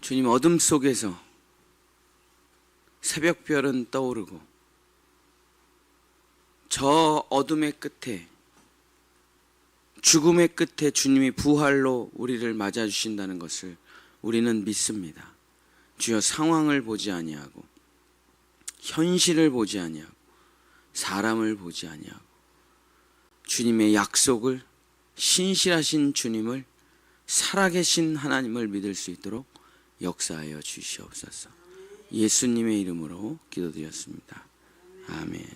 주님, 어둠 속에서 새벽별은 떠오르고 저 어둠의 끝에, 죽음의 끝에 주님이 부활로 우리를 맞아주신다는 것을 우리는 믿습니다. 주여, 상황을 보지 아니하고 현실을 보지 아니하고 사람을 보지 아니하고 주님의 약속을, 신실하신 주님을, 살아계신 하나님을 믿을 수 있도록 역사하여 주시옵소서. 예수님의 이름으로 기도드렸습니다. 아멘.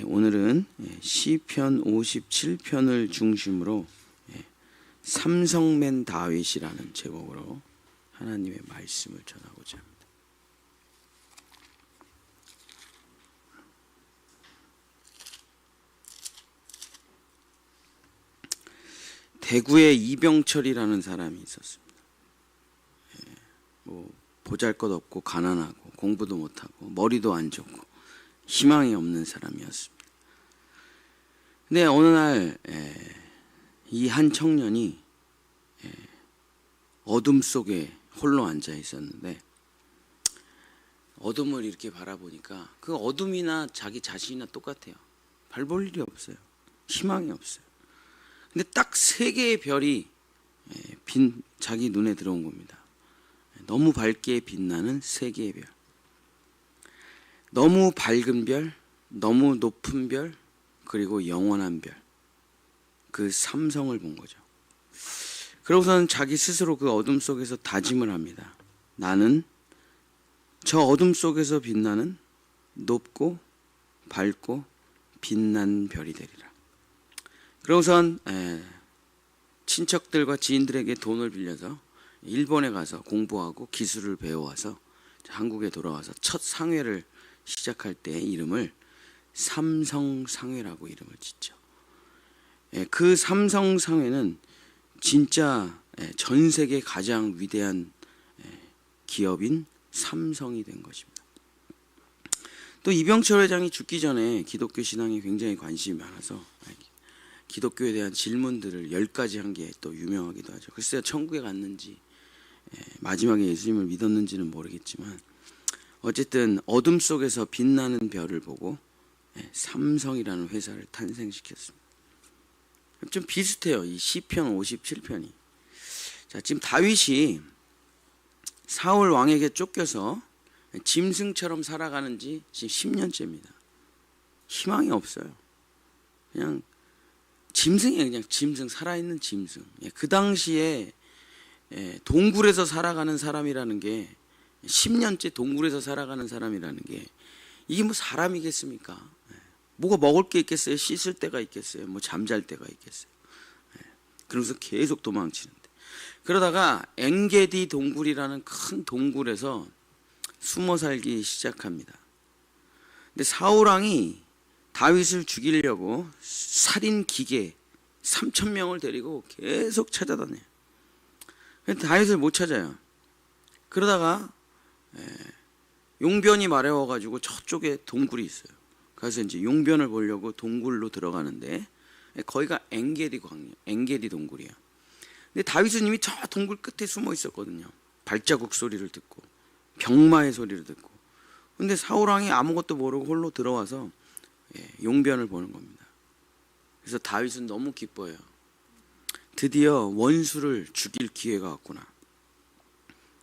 오늘은 시편 57편을 중심으로 삼성맨 다윗이라는 제목으로 하나님의 말씀을 전하고자 합니다. 대구에 이병철이라는 사람이 있었습니다. 보잘것없고 가난하고 공부도 못하고 머리도 안 좋고 희망이 없는 사람이었습니다. 근데 어느 날 이 한 청년이 어둠 속에 홀로 앉아 있었는데, 어둠을 이렇게 바라보니까 그 어둠이나 자기 자신이나 똑같아요. 별 볼 일이 없어요. 희망이 없어요. 근데 딱 3개의 별이 자기 눈에 들어온 겁니다. 너무 밝게 빛나는 3개의 별. 너무 밝은 별, 너무 높은 별, 그리고 영원한 별. 그 삼성을 본 거죠. 그러고서는 자기 스스로 그 어둠 속에서 다짐을 합니다. 나는 저 어둠 속에서 빛나는 높고 밝고 빛난 별이 되리라. 그러고선 친척들과 지인들에게 돈을 빌려서 일본에 가서 공부하고 기술을 배워와서 한국에 돌아와서 첫 상회를 시작할 때 이름을 삼성상회라고 이름을 짓죠. 그 삼성상회는 진짜 전 세계 가장 위대한 기업인 삼성이 된 것입니다. 또 이병철 회장이 죽기 전에 기독교 신앙에 굉장히 관심이 많아서 기독교에 대한 질문들을 10가지 한 게 또 유명하기도 하죠. 글쎄요, 천국에 갔는지 마지막에 예수님을 믿었는지는 모르겠지만 어쨌든 어둠 속에서 빛나는 별을 보고 삼성이라는 회사를 탄생시켰습니다. 좀 비슷해요. 이 시편 57편이. 자, 지금 다윗이 사울 왕에게 쫓겨서 짐승처럼 살아가는 지 지금 10년째입니다. 희망이 없어요. 그냥 짐승이에요. 그냥 짐승, 살아있는 짐승. 그 당시에 동굴에서 살아가는 사람이라는 게, 10년째 동굴에서 살아가는 사람이라는 게 이게 뭐 사람이겠습니까? 뭐가 먹을 게 있겠어요? 씻을 때가 있겠어요? 뭐 잠잘 때가 있겠어요? 그러면서 계속 도망치는데, 그러다가 엔게디 동굴이라는 큰 동굴에서 숨어 살기 시작합니다. 근데 사울 왕이 다윗을 죽이려고 살인 기계 3,000명을 데리고 계속 찾아다녀요. 다윗을 못 찾아요. 그러다가 용변이 마려워가지고 저쪽에 동굴이 있어요. 그래서 이제 용변을 보려고 동굴로 들어가는데, 거기가 엔게디 동굴이야. 근데 다윗은 이미 저 동굴 끝에 숨어 있었거든요. 발자국 소리를 듣고 병마의 소리를 듣고. 근데 사울 왕이 아무것도 모르고 홀로 들어와서 용변을 보는 겁니다. 그래서 다윗은 너무 기뻐요. 드디어 원수를 죽일 기회가 왔구나.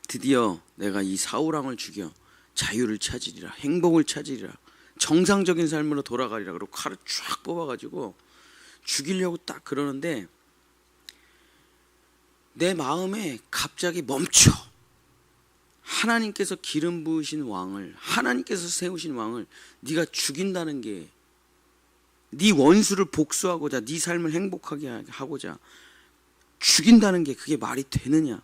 드디어 내가 이 사울 왕을 죽여 자유를 찾으리라, 행복을 찾으리라, 정상적인 삶으로 돌아가리라. 그러고 칼을 쫙 뽑아가지고 죽이려고 딱 그러는데 내 마음에 갑자기 멈춰. 하나님께서 기름 부으신 왕을, 하나님께서 세우신 왕을 네가 죽인다는 게, 네 원수를 복수하고자, 네 삶을 행복하게 하고자 죽인다는 게 그게 말이 되느냐.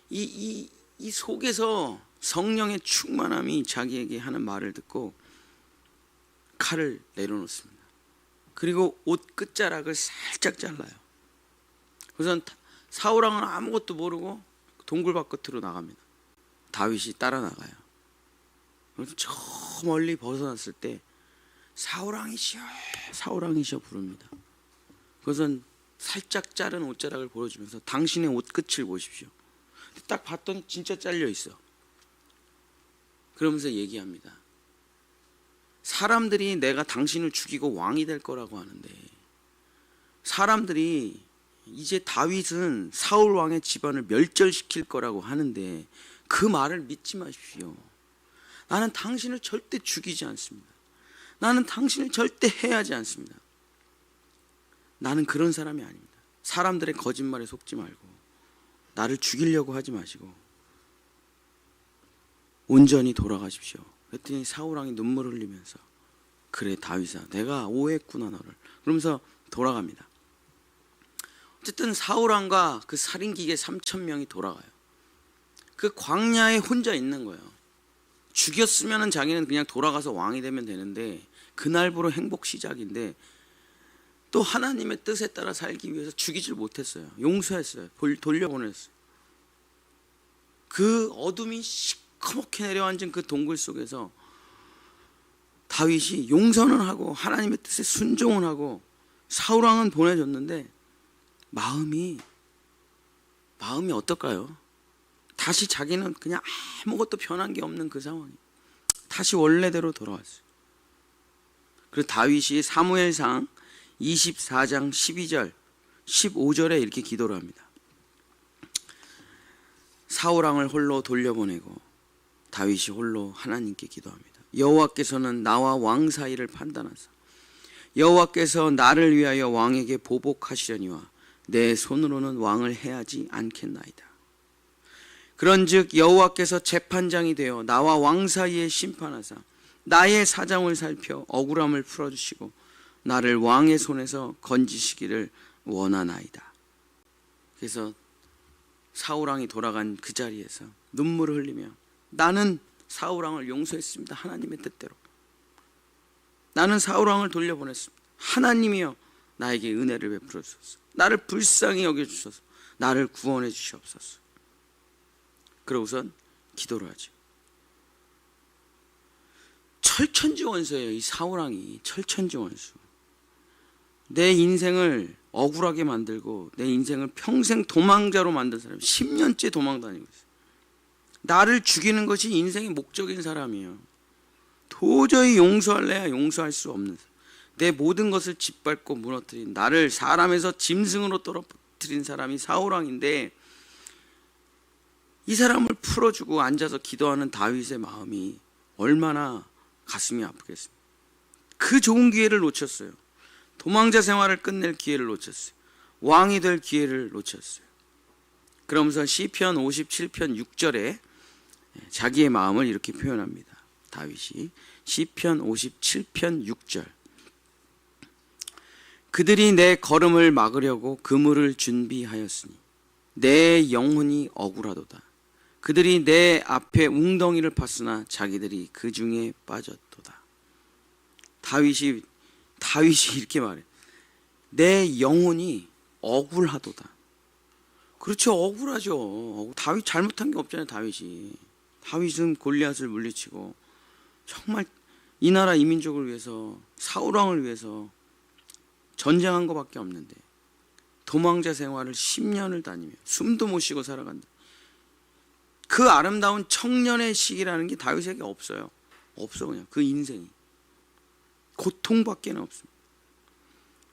이 속에서 성령의 충만함이 자기에게 하는 말을 듣고 칼을 내려놓습니다. 그리고 옷 끝자락을 살짝 잘라요. 그래서 사울 왕은 아무것도 모르고 동굴 바깥으로 나갑니다. 다윗이 따라 나가요. 그래서 저 멀리 벗어났을 때 사울 왕이시여 부릅니다. 그것은 살짝 자른 옷자락을 보여주면서 당신의 옷 끝을 보십시오. 딱 봤더니 진짜 잘려 있어. 그러면서 얘기합니다. 사람들이 내가 당신을 죽이고 왕이 될 거라고 하는데, 사람들이 이제 다윗은 사울 왕의 집안을 멸절시킬 거라고 하는데 그 말을 믿지 마십시오. 나는 당신을 절대 죽이지 않습니다. 나는 당신을 절대 해하지 않습니다. 나는 그런 사람이 아닙니다. 사람들의 거짓말에 속지 말고 나를 죽이려고 하지 마시고 온전히 돌아가십시오. 그랬더니 사울 왕이 눈물을 흘리면서 그래 다윗아 내가 오해했구나 너를. 그러면서 돌아갑니다. 어쨌든 사울 왕과 그 살인기계 3,000명이 돌아가요. 그 광야에 혼자 있는 거예요. 죽였으면 자기는 그냥 돌아가서 왕이 되면 되는데 그날부로 행복 시작인데 또 하나님의 뜻에 따라 살기 위해서 죽이질 못했어요. 용서했어요. 돌려보냈어요. 그 어둠이 시커멓게 내려앉은 그 동굴 속에서 다윗이 용서는 하고 하나님의 뜻에 순종은 하고 사울 왕은 보내줬는데 마음이 어떨까요? 다시 자기는 그냥 아무것도 변한 게 없는 그 상황이 다시 원래대로 돌아왔어요. 그리고 다윗이 사무엘상 24장 12절 15절에 이렇게 기도를 합니다. 사울 왕을 홀로 돌려보내고 다윗이 홀로 하나님께 기도합니다. 여호와께서는 나와 왕 사이를 판단하사 여호와께서 나를 위하여 왕에게 보복하시려니와 내 손으로는 왕을 해하지 않겠나이다. 그런즉 여호와께서 재판장이 되어 나와 왕 사이에 심판하사 나의 사정을 살펴 억울함을 풀어주시고 나를 왕의 손에서 건지시기를 원하나이다. 그래서 사울 왕이 돌아간 그 자리에서 눈물을 흘리며 나는 사울 왕을 용서했습니다. 하나님의 뜻대로. 나는 사울 왕을 돌려보냈습니다. 하나님이여 나에게 은혜를 베풀어 주소서. 나를 불쌍히 여겨주소서. 나를 구원해 주시옵소서. 그러고선 기도를 하죠. 철천지원수예요. 이 사울 왕이 철천지원수. 내 인생을 억울하게 만들고 내 인생을 평생 도망자로 만든 사람. 10년째 도망 다니고 있어요. 나를 죽이는 것이 인생의 목적인 사람이에요. 도저히 용서할래야 용서할 수 없는 사람. 내 모든 것을 짓밟고 무너뜨린 나를 사람에서 짐승으로 떨어뜨린 사람이 사울 왕인데 이 사람을 풀어주고 앉아서 기도하는 다윗의 마음이 얼마나 가슴이 아프겠습니까? 그 좋은 기회를 놓쳤어요. 도망자 생활을 끝낼 기회를 놓쳤어요. 왕이 될 기회를 놓쳤어요. 그러면서 시편 57편 6절에 자기의 마음을 이렇게 표현합니다. 다윗이 시편 57편 6절 그들이 내 걸음을 막으려고 그물을 준비하였으니 내 영혼이 억울하도다. 그들이 내 앞에 웅덩이를 팠으나 자기들이 그 중에 빠졌도다. 다윗이 이렇게 말해. 내 영혼이 억울하도다. 그렇죠. 억울하죠. 다윗 잘못한 게 없잖아요. 다윗은 골리앗을 물리치고 정말 이 나라 이 민족을 위해서 사울 왕을 위해서 전쟁한 것밖에 없는데 도망자 생활을 10년을 다니며 숨도 못 쉬고 살아간다. 그 아름다운 청년의 시기라는 게 다윗에게 없어요. 없어. 그냥 그 인생이 고통밖에 없습니다.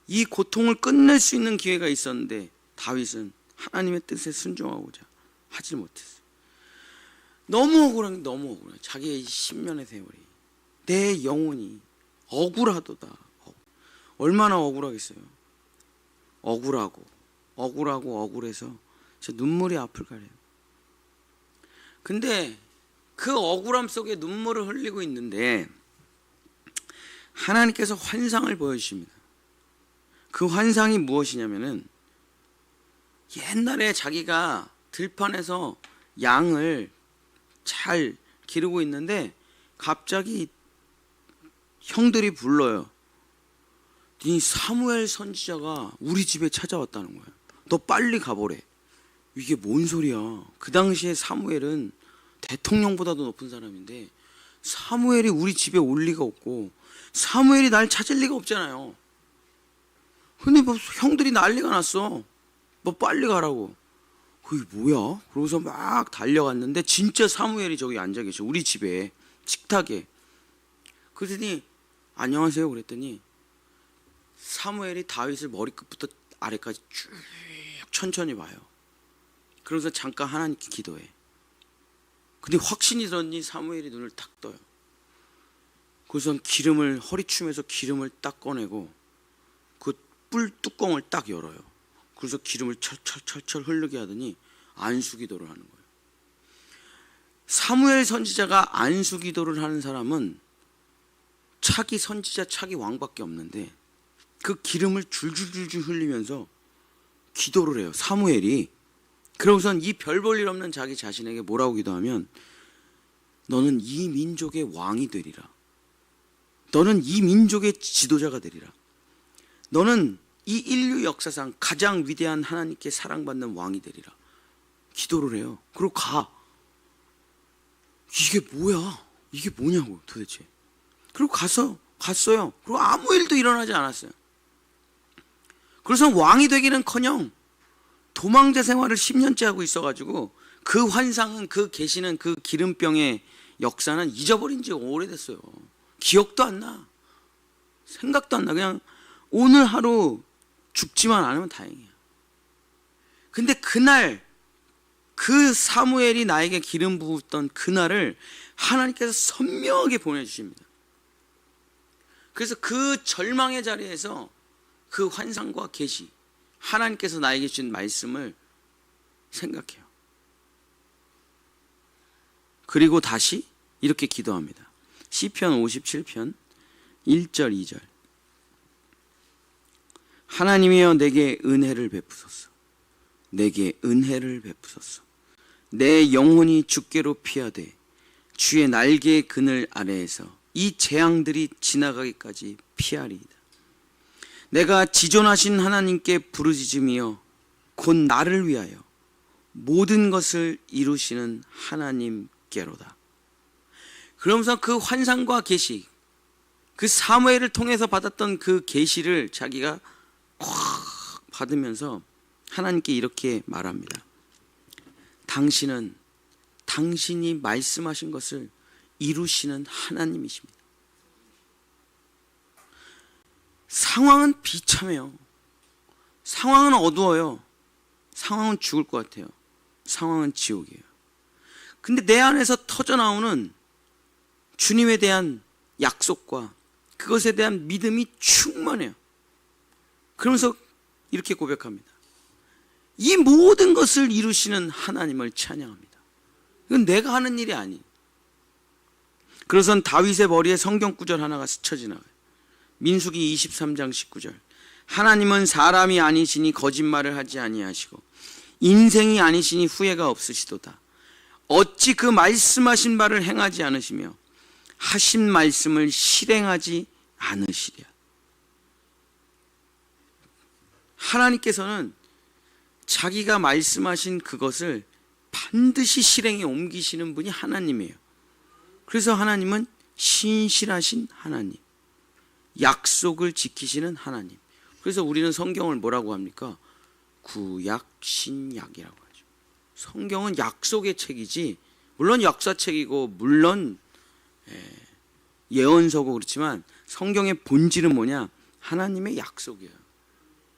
이 고통을 끝낼 수 있는 기회가 있었는데 다윗은 하나님의 뜻에 순종하고자 하지 못했어요. 너무 억울해. 자기의 10년의 세월이 내 영혼이 억울하도다. 얼마나 억울하겠어요. 억울해서 제 눈물이 앞을 가려요. 근데 그 억울함 속에 눈물을 흘리고 있는데 하나님께서 환상을 보여주십니다. 그 환상이 무엇이냐면은 옛날에 자기가 들판에서 양을 잘 기르고 있는데 갑자기 형들이 불러요. 이 사무엘 선지자가 우리 집에 찾아왔다는 거야. 너 빨리 가보래. 이게 뭔 소리야. 그 당시에 사무엘은 대통령보다도 높은 사람인데 사무엘이 우리 집에 올 리가 없고 사무엘이 날 찾을 리가 없잖아요. 근데 뭐 형들이 난리가 났어. 뭐 빨리 가라고. 그게 뭐야? 그러고서 막 달려갔는데 진짜 사무엘이 저기 앉아 계셔. 우리 집에 식탁에. 그러더니 안녕하세요 그랬더니 사무엘이 다윗을 머리끝부터 아래까지 쭉 천천히 봐요. 그러면서 잠깐 하나님께 기도해. 근데 확신이 들었니 사무엘이 눈을 딱 떠요. 그래서 기름을 허리춤에서 기름을 딱 꺼내고 그 뿔 뚜껑을 딱 열어요. 그래서 기름을 철철철철 흐르게 하더니 안수기도를 하는 거예요. 사무엘 선지자가 안수기도를 하는 사람은 차기 선지자 차기 왕밖에 없는데 그 기름을 줄줄줄줄 흘리면서 기도를 해요. 사무엘이. 그러고선 이 별 볼 일 없는 자기 자신에게 뭐라고 기도하면 너는 이 민족의 왕이 되리라. 너는 이 민족의 지도자가 되리라. 너는 이 인류 역사상 가장 위대한 하나님께 사랑받는 왕이 되리라. 기도를 해요. 그리고 가. 이게 뭐야? 이게 뭐냐고 도대체. 그리고 갔어요. 그리고 아무 일도 일어나지 않았어요. 그래서 왕이 되기는커녕 도망자 생활을 10년째 하고 있어가지고 그 환상은 그 계시는 그 기름병의 역사는 잊어버린 지 오래됐어요. 기억도 안 나. 생각도 안 나. 그냥 오늘 하루 죽지만 않으면 다행이야. 근데 그날 그 사무엘이 나에게 기름 부었던 그날을 하나님께서 선명하게 보내주십니다. 그래서 그 절망의 자리에서 그 환상과 계시, 하나님께서 나에게 주신 말씀을 생각해요. 그리고 다시 이렇게 기도합니다. 시편 57편 1절 2절. 하나님이여 내게 은혜를 베푸소서. 내게 은혜를 베푸소서. 내 영혼이 주께로 피하되 주의 날개의 그늘 아래에서 이 재앙들이 지나가기까지 피하리이다. 내가 지존하신 하나님께 부르짖으며 곧 나를 위하여 모든 것을 이루시는 하나님께로다. 그러면서 그 환상과 계시, 그 사무엘을 통해서 받았던 그 계시를 자기가 확 받으면서 하나님께 이렇게 말합니다. 당신은 당신이 말씀하신 것을 이루시는 하나님이십니다. 상황은 비참해요. 상황은 어두워요. 상황은 죽을 것 같아요. 상황은 지옥이에요. 근데 내 안에서 터져나오는 주님에 대한 약속과 그것에 대한 믿음이 충만해요. 그러면서 이렇게 고백합니다. 이 모든 것을 이루시는 하나님을 찬양합니다. 이건 내가 하는 일이 아니에요. 그래서 다윗의 머리에 성경 구절 하나가 스쳐 지나가요. 민수기 23장 19절. 하나님은 사람이 아니시니 거짓말을 하지 아니하시고 인생이 아니시니 후회가 없으시도다. 어찌 그 말씀하신 바를 행하지 않으시며 하신 말씀을 실행하지 않으시랴. 하나님께서는 자기가 말씀하신 그것을 반드시 실행에 옮기시는 분이 하나님이에요. 그래서 하나님은 신실하신 하나님, 약속을 지키시는 하나님. 그래서 우리는 성경을 뭐라고 합니까? 구약, 신약이라고 하죠. 성경은 약속의 책이지, 물론 역사책이고 물론 예언서고 그렇지만 성경의 본질은 뭐냐? 하나님의 약속이에요.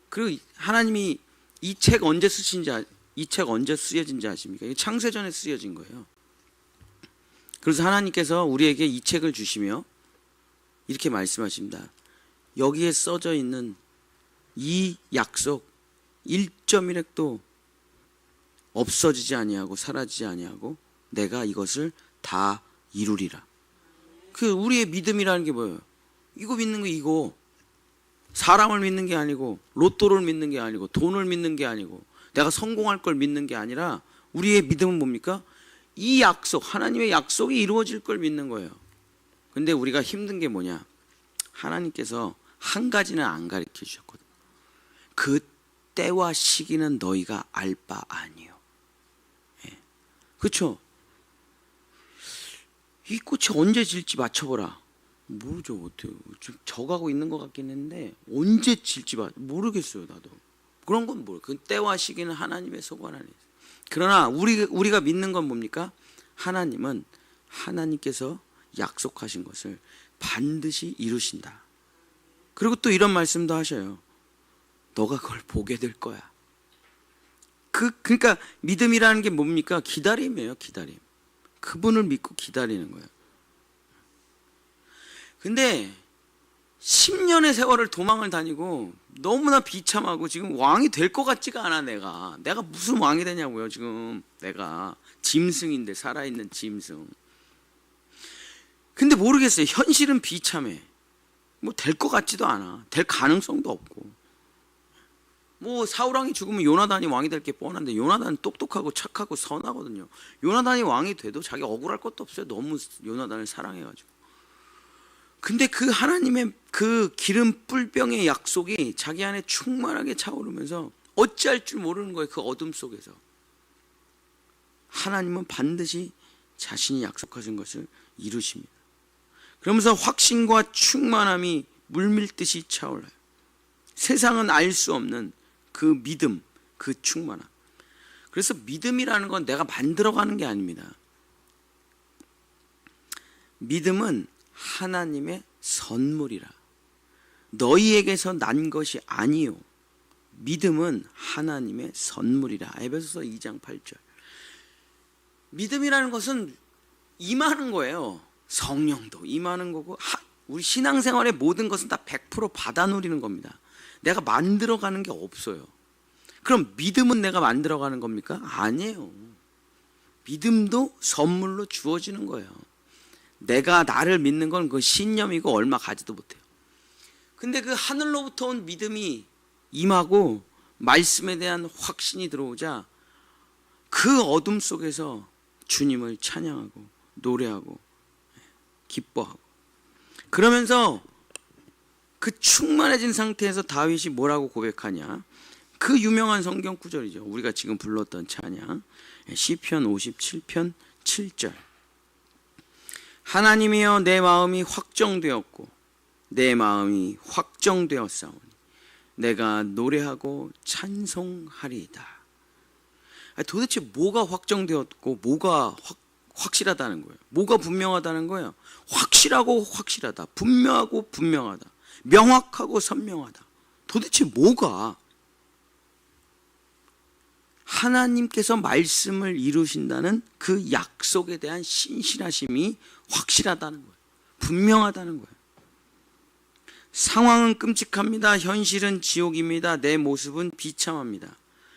그리고 하나님이 이 책 언제 쓰신지, 이 책 언제 쓰여진지 아십니까? 이게 창세전에 쓰여진 거예요. 그래서 하나님께서 우리에게 이 책을 주시며 이렇게 말씀하십니다. 여기에 써져 있는 이 약속 1.1획도 없어지지 아니하고 사라지지 아니하고 내가 이것을 다 이루리라. 그 우리의 믿음이라는 게 뭐예요? 이거 믿는 거 이거. 사람을 믿는 게 아니고 로또를 믿는 게 아니고 돈을 믿는 게 아니고 내가 성공할 걸 믿는 게 아니라 우리의 믿음은 뭡니까? 이 약속, 하나님의 약속이 이루어질 걸 믿는 거예요. 근데 우리가 힘든 게 뭐냐? 하나님께서 한 가지는 안 가르쳐 주셨거든. 그 때와 시기는 너희가 알 바 아니요. 예. 그렇죠? 이 꽃이 언제 질지 맞춰보라. 모르죠. 어때요? 좀 져가고 있는 것 같긴 했는데 언제 질지 모르겠어요. 나도. 그런 건 모르. 그 때와 시기는 하나님의 소관 안에 있어요. 그러나 우리가 믿는 건 뭡니까? 하나님은 하나님께서 약속하신 것을 반드시 이루신다. 그리고 또 이런 말씀도 하셔요. 너가 그걸 보게 될 거야. 그러니까 믿음이라는 게 뭡니까? 기다림이에요. 기다림. 그분을 믿고 기다리는 거예요. 근데 10년의 세월을 도망을 다니고 너무나 비참하고 지금 왕이 될 것 같지가 않아. 내가 무슨 왕이 되냐고요. 지금 내가 짐승인데, 살아있는 짐승. 근데 모르겠어요. 현실은 비참해. 뭐 될 것 같지도 않아. 될 가능성도 없고. 뭐 사울왕이 죽으면 요나단이 왕이 될 게 뻔한데, 요나단은 똑똑하고 착하고 선하거든요. 요나단이 왕이 돼도 자기 억울할 것도 없어요. 너무 요나단을 사랑해가지고. 근데 그 하나님의 그 기름 뿔병의 약속이 자기 안에 충만하게 차오르면서 어찌할 줄 모르는 거예요. 그 어둠 속에서. 하나님은 반드시 자신이 약속하신 것을 이루십니다. 그러면서 확신과 충만함이 물밀듯이 차올라요. 세상은 알 수 없는 그 믿음, 그 충만함. 그래서 믿음이라는 건 내가 만들어가는 게 아닙니다. 믿음은 하나님의 선물이라. 너희에게서 난 것이 아니요. 믿음은 하나님의 선물이라. 에베소서 2장 8절. 믿음이라는 것은 임하는 거예요. 성령도 임하는 거고, 우리 신앙생활의 모든 것은 다 100% 받아 누리는 겁니다. 내가 만들어가는 게 없어요. 그럼 믿음은 내가 만들어가는 겁니까? 아니에요. 믿음도 선물로 주어지는 거예요. 내가 나를 믿는 건 그 신념이고 얼마 가지도 못해요. 근데 그 하늘로부터 온 믿음이 임하고 말씀에 대한 확신이 들어오자 그 어둠 속에서 주님을 찬양하고 노래하고 기뻐하고, 그러면서 그 충만해진 상태에서 다윗이 뭐라고 고백하냐? 그 유명한 성경 구절이죠. 우리가 지금 불렀던 찬양 시편 57편 7절. 하나님이여 내 마음이 확정되었고 내 마음이 확정되었사오니 내가 노래하고 찬송하리이다. 도대체 뭐가 확정되었고 뭐가 확실하다는 거예요? 뭐가 분명하다는 거예요? 확실하고 확실하다, 분명하고 분명하다, 명확하고 선명하다. 도대체 뭐가? 하나님께서 말씀을 이루신다는 그 약속에 대한 신실하심이 확실하다는 거예요. 분명하다는 거예요. 상황은 끔찍합니다. 현실은 지옥입니다. 내 모습은 비참합니다.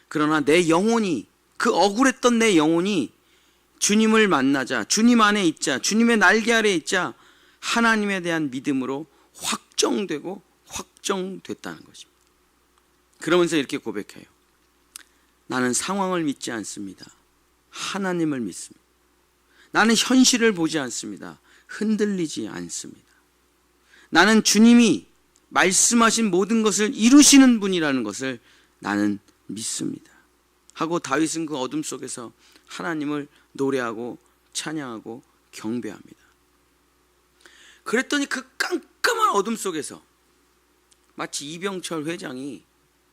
그러나 내 영혼이, 그 억울했던 내 영혼이 주님을 만나자, 주님 안에 있자, 주님의 날개 아래 있자 하나님에 대한 믿음으로 확정되고 확정됐다는 것입니다. 그러면서 이렇게 고백해요. 나는 상황을 믿지 않습니다. 하나님을 믿습니다. 나는 현실을 보지 않습니다. 흔들리지 않습니다. 나는 주님이 말씀하신 모든 것을 이루시는 분이라는 것을 나는 믿습니다. 하고 다윗은 그 어둠 속에서 하나님을 노래하고 찬양하고 경배합니다. 그랬더니 그 깜깜한 어둠 속에서 마치 이병철 회장이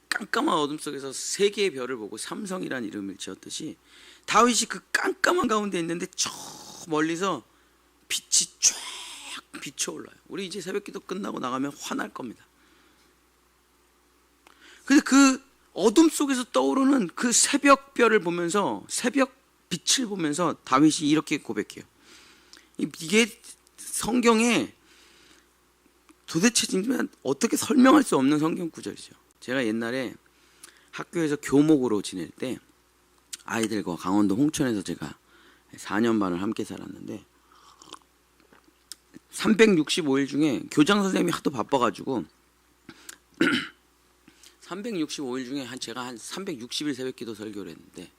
깜깜한 어둠 속에서 세 개의 별을 보고 삼성이라는 이름을 지었듯이 다윗이 그 깜깜한 가운데 있는데 저 멀리서 빛이 쫙 비춰올라요. 우리 이제 새벽기도 끝나고 나가면 화날 겁니다. 근데 그 어둠 속에서 떠오르는 그 새벽별을 보면서, 새벽 빛을 보면서 다윗이 이렇게 고백해요. 이게 성경에 도대체 진짜 어떻게 설명할 수 없는 성경 구절이죠. 제가 옛날에 학교에서 교목으로 지낼 때 아이들과 강원도 홍천에서 제가 4년 반을 함께 살았는데 365일 중에 교장 선생님이 하도 바빠가지고 365일 중에 제가 한 360일 새벽기도 설교를 했는데,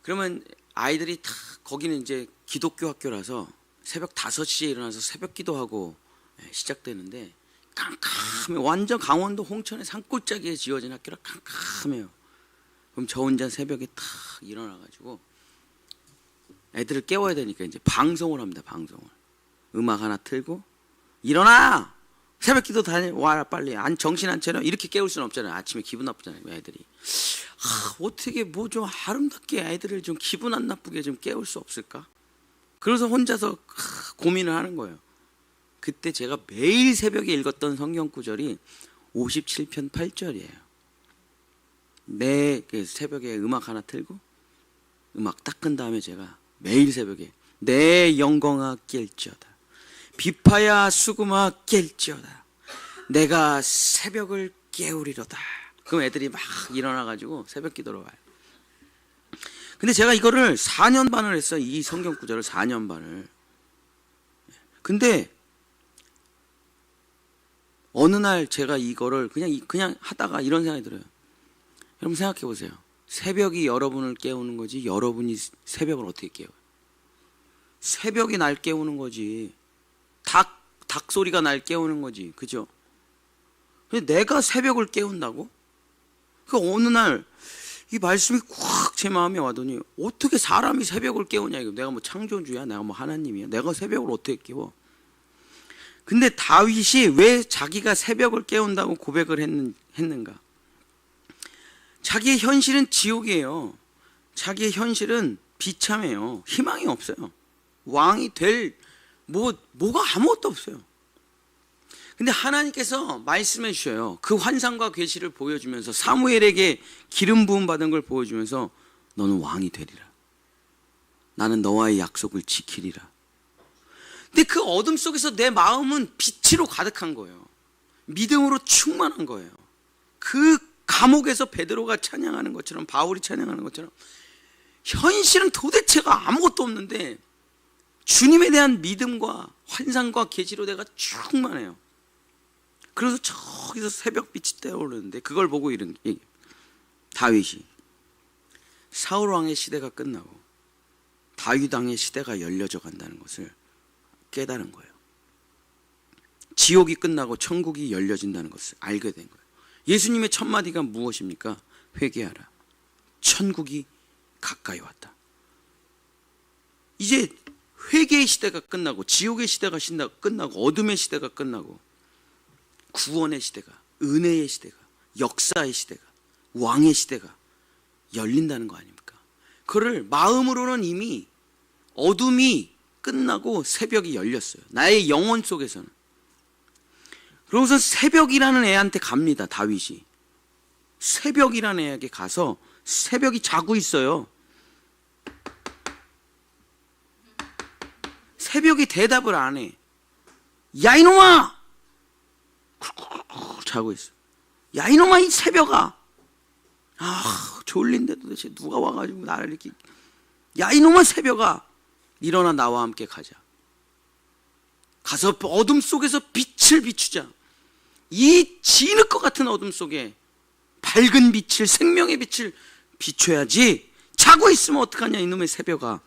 그러면 아이들이 다 거기는 이제 기독교 학교라서 새벽 5시에 일어나서 새벽기도하고 시작되는데 깜깜해. 완전 강원도 홍천의 산골짜기에 지어진 학교라 깜깜해요. 그럼 저 혼자 새벽에 탁 일어나가지고 애들을 깨워야 되니까 이제 방송을 합니다. 방송을. 음악 하나 틀고 일어나! 새벽 기도 와라 빨리. 정신 안 차려? 이렇게 깨울 수는 없잖아요. 아침에 기분 나쁘잖아요, 애들이. 어떻게 뭐 좀 아름답게 애들을 좀 기분 안 나쁘게 좀 깨울 수 없을까? 그래서 혼자서 고민을 하는 거예요. 그때 제가 매일 새벽에 읽었던 성경 구절이 57편 8절이에요. 내 새벽에 음악 하나 틀고 음악 딱 끈 다음에 제가 매일 새벽에 내 영광아 깰지어다, 비파야 수금아 깰지어다, 내가 새벽을 깨우리로다. 그럼 애들이 막 일어나가지고 새벽 기도로 와요. 근데 제가 이거를 4년 반을 했어요. 이 성경 구절을 4년 반을. 근데 어느 날 제가 이거를 그냥 하다가 이런 생각이 들어요. 여러분 생각해 보세요. 새벽이 여러분을 깨우는 거지 여러분이 새벽을 어떻게 깨워요? 새벽이 날 깨우는 거지. 닭 소리가 날 깨우는 거지. 그죠? 근데 내가 새벽을 깨운다고? 그 어느 날 이 말씀이 꽉 제 마음에 와더니 어떻게 사람이 새벽을 깨우냐. 이거 내가 뭐 창조주야? 내가 뭐 하나님이야? 내가 새벽을 어떻게 깨워? 근데 다윗이 왜 자기가 새벽을 깨운다고 고백을 했는가? 자기의 현실은 지옥이에요. 자기의 현실은 비참해요. 희망이 없어요. 왕이 될 뭐가 아무것도 없어요. 근데 하나님께서 말씀해 주셔요. 그 환상과 계시를 보여주면서 사무엘에게 기름 부음 받은 걸 보여주면서 너는 왕이 되리라. 나는 너와의 약속을 지키리라. 근데 그 어둠 속에서 내 마음은 빛으로 가득한 거예요. 믿음으로 충만한 거예요. 그 감옥에서 베드로가 찬양하는 것처럼, 바울이 찬양하는 것처럼 현실은 도대체가 아무것도 없는데 주님에 대한 믿음과 환상과 계시로 내가 충만해요. 그래서 저기서 새벽빛이 떠오르는데 그걸 보고 이런 얘기. 다윗이 사울 왕의 시대가 끝나고 다윗 왕의 시대가 열려져 간다는 것을 깨달은 거예요. 지옥이 끝나고 천국이 열려진다는 것을 알게 된 거예요. 예수님의 첫 마디가 무엇입니까? 회개하라. 천국이 가까이 왔다. 이제 회개의 시대가 끝나고 지옥의 시대가 끝나고 어둠의 시대가 끝나고 구원의 시대가, 은혜의 시대가, 역사의 시대가, 왕의 시대가 열린다는 거 아닙니까? 그를 마음으로는 이미 어둠이 끝나고 새벽이 열렸어요. 나의 영혼 속에서는. 그러고서 새벽이라는 애한테 갑니다. 다윗이. 새벽이라는 애에게 가서 새벽이 자고 있어요. 새벽이 대답을 안 해. 야 이놈아! 자고 있어. 야 이놈아 이 새벽아. 졸린데 도대체 누가 와가지고 나를 이렇게. 야 이놈아 새벽아. 일어나 나와 함께 가자. 가서 어둠 속에서 빛을 비추자. 이 진흙 것 같은 어둠 속에 밝은 빛을, 생명의 빛을 비춰야지. 자고 있으면 어떡하냐 이놈의 새벽아.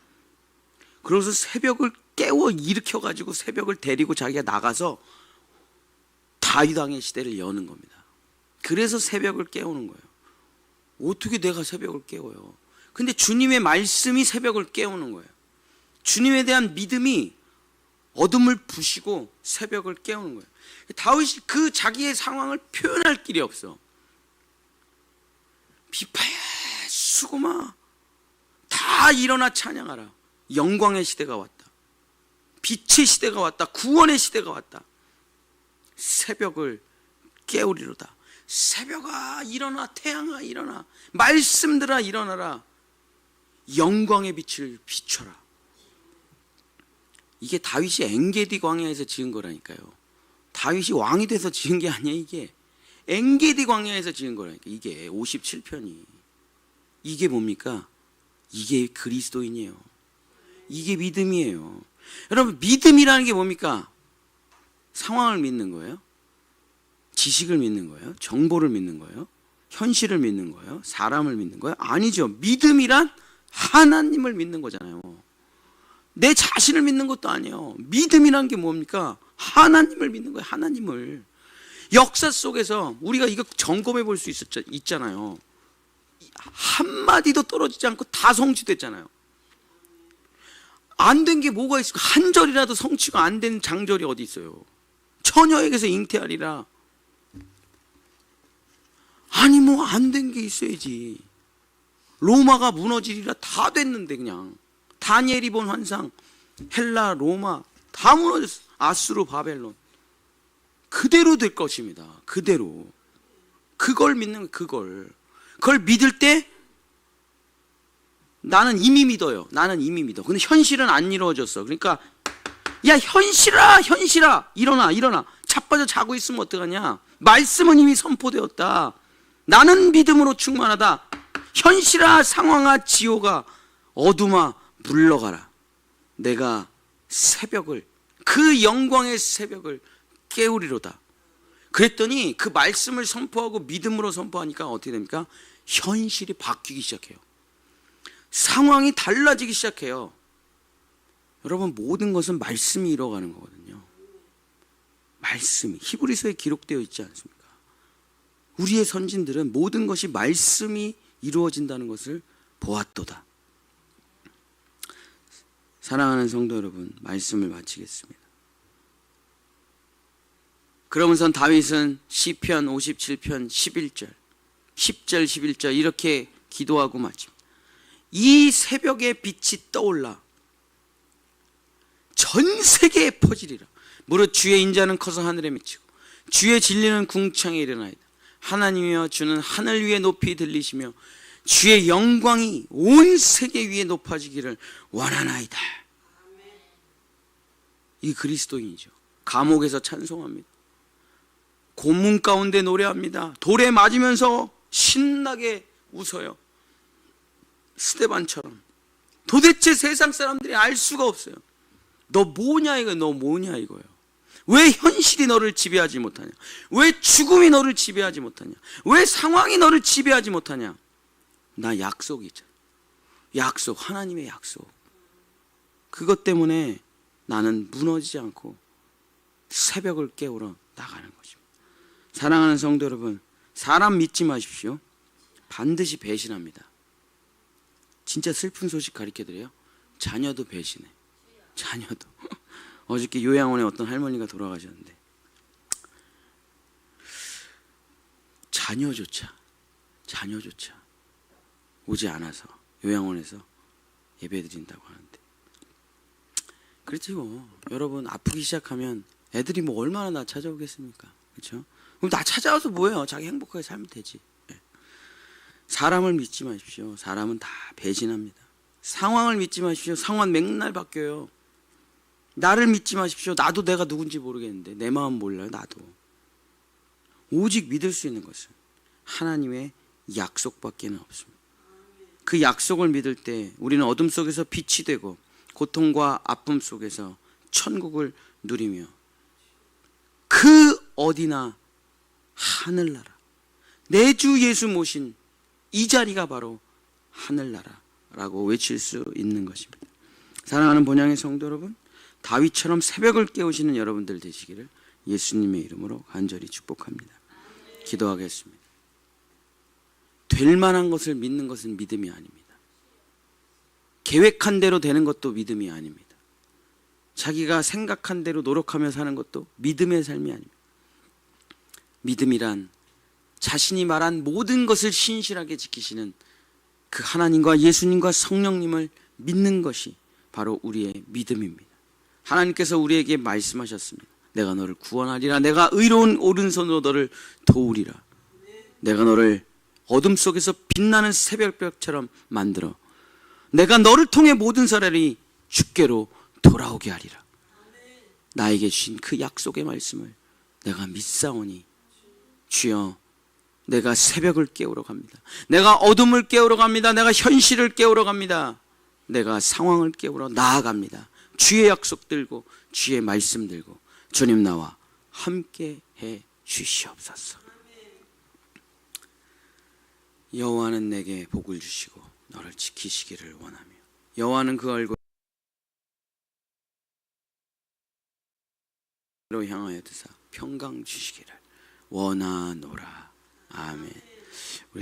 그래서 새벽을 깨워 일으켜가지고 새벽을 데리고 자기가 나가서 다윗 왕의 시대를 여는 겁니다. 그래서 새벽을 깨우는 거예요. 어떻게 내가 새벽을 깨워요? 근데 주님의 말씀이 새벽을 깨우는 거예요. 주님에 대한 믿음이 어둠을 부시고 새벽을 깨우는 거예요. 다윗이 그 자기의 상황을 표현할 길이 없어. 비파야 수고마 다 일어나 찬양하라. 영광의 시대가 왔다. 빛의 시대가 왔다. 구원의 시대가 왔다. 새벽을 깨우리로다. 새벽아 일어나. 태양아 일어나. 말씀들아 일어나라. 영광의 빛을 비춰라. 이게 다윗이 엔게디 광야에서 지은 거라니까요. 다윗이 왕이 돼서 지은 게 아니에요. 이게 엔게디 광야에서 지은 거라니까. 이게 57편이. 이게 뭡니까? 이게 그리스도인이에요. 이게 믿음이에요. 여러분 믿음이라는 게 뭡니까? 상황을 믿는 거예요? 지식을 믿는 거예요? 정보를 믿는 거예요? 현실을 믿는 거예요? 사람을 믿는 거예요? 아니죠. 믿음이란 하나님을 믿는 거잖아요. 내 자신을 믿는 것도 아니에요. 믿음이란 게 뭡니까? 하나님을 믿는 거예요. 하나님을. 역사 속에서 우리가 이거 점검해 볼 수 있잖아요. 한마디도 떨어지지 않고 다 성취됐잖아요. 안 된 게 뭐가 있을까? 한 절이라도 성취가 안 된 장절이 어디 있어요? 처녀에게서 잉태하리라. 아니 뭐 안 된 게 있어야지. 로마가 무너지리라 다 됐는데, 그냥 다니엘이 본 환상, 헬라, 로마 다 무너졌어. 아수르, 바벨론 그대로 될 것입니다. 그대로. 그걸 믿는 거예요. 그걸 믿을 때 나는 이미 믿어요. 나는 이미 믿어. 근데 현실은 안 이루어졌어. 그러니까 야 현실아 일어나. 자빠져 자고 있으면 어떡하냐. 말씀은 이미 선포되었다. 나는 믿음으로 충만하다. 현실아, 상황아, 지옥아, 어둠아 물러가라. 내가 새벽을, 그 영광의 새벽을 깨우리로다. 그랬더니 그 말씀을 선포하고 믿음으로 선포하니까 어떻게 됩니까? 현실이 바뀌기 시작해요. 상황이 달라지기 시작해요. 여러분, 모든 것은 말씀이 이뤄가는 거거든요. 말씀이 히브리서에 기록되어 있지 않습니까? 우리의 선진들은 모든 것이 말씀이 이루어진다는 것을 보았도다. 사랑하는 성도 여러분, 말씀을 마치겠습니다. 그러면서 다윗은 시편 57편 11절 10절 11절 이렇게 기도하고 마칩니다. 이 새벽의 빛이 떠올라 전 세계에 퍼지리라. 무릇 주의 인자는 커서 하늘에 미치고 주의 진리는 궁창에 이르나이다. 하나님이여, 주는 하늘 위에 높이 들리시며 주의 영광이 온 세계 위에 높아지기를 원하나이다. 이 그리스도인이죠. 감옥에서 찬송합니다. 고문 가운데 노래합니다. 돌에 맞으면서 신나게 웃어요. 스데반처럼. 도대체 세상 사람들이 알 수가 없어요. 너 뭐냐 이거예요. 너 뭐냐 이거예요. 왜 현실이 너를 지배하지 못하냐? 왜 죽음이 너를 지배하지 못하냐? 왜 상황이 너를 지배하지 못하냐? 나 약속이 있잖아. 약속, 하나님의 약속. 그것 때문에 나는 무너지지 않고 새벽을 깨우러 나가는 것입니다. 사랑하는 성도 여러분, 사람 믿지 마십시오. 반드시 배신합니다. 진짜 슬픈 소식 가르쳐드려요. 자녀도 배신해. 자녀도. 어저께 요양원에 어떤 할머니가 돌아가셨는데 자녀조차 오지 않아서 요양원에서 예배드린다고 하는데, 그렇지 뭐. 여러분, 아프기 시작하면 애들이 뭐 얼마나 나 찾아오겠습니까? 그렇죠? 그럼 나 찾아와서 뭐예요? 자기 행복하게 살면 되지. 사람을 믿지 마십시오. 사람은 다 배신합니다. 상황을 믿지 마십시오. 상황 맨날 바뀌어요. 나를 믿지 마십시오. 나도 내가 누군지 모르겠는데, 내 마음 몰라요. 나도. 오직 믿을 수 있는 것은 하나님의 약속밖에는 없습니다. 그 약속을 믿을 때 우리는 어둠 속에서 빛이 되고 고통과 아픔 속에서 천국을 누리며 그 어디나 하늘나라, 내 주 예수 모신 이 자리가 바로 하늘나라라고 외칠 수 있는 것입니다. 사랑하는 본향의 성도 여러분, 다윗처럼 새벽을 깨우시는 여러분들 되시기를 예수님의 이름으로 간절히 축복합니다. 기도하겠습니다. 될 만한 것을 믿는 것은 믿음이 아닙니다. 계획한 대로 되는 것도 믿음이 아닙니다. 자기가 생각한 대로 노력하며 사는 것도 믿음의 삶이 아닙니다. 믿음이란 자신이 말한 모든 것을 신실하게 지키시는 그 하나님과 예수님과 성령님을 믿는 것이 바로 우리의 믿음입니다. 하나님께서 우리에게 말씀하셨습니다. 내가 너를 구원하리라. 내가 의로운 오른손으로 너를 도우리라. 내가 너를 어둠 속에서 빛나는 새벽별처럼 만들어 내가 너를 통해 모든 사람이 주께로 돌아오게 하리라. 나에게 주신 그 약속의 말씀을 내가 믿사오니 주여, 내가 새벽을 깨우러 갑니다. 내가 어둠을 깨우러 갑니다. 내가 현실을 깨우러 갑니다. 내가 상황을 깨우러 나아갑니다. 주의 약속 들고 주의 말씀 들고 주님 나와 함께 해 주시옵소서. 여호와는 내게 복을 주시고 너를 지키시기를 원하며 여호와는 그 얼굴로 향하여 드사 평강 주시기를 원하노라. 아멘. 우리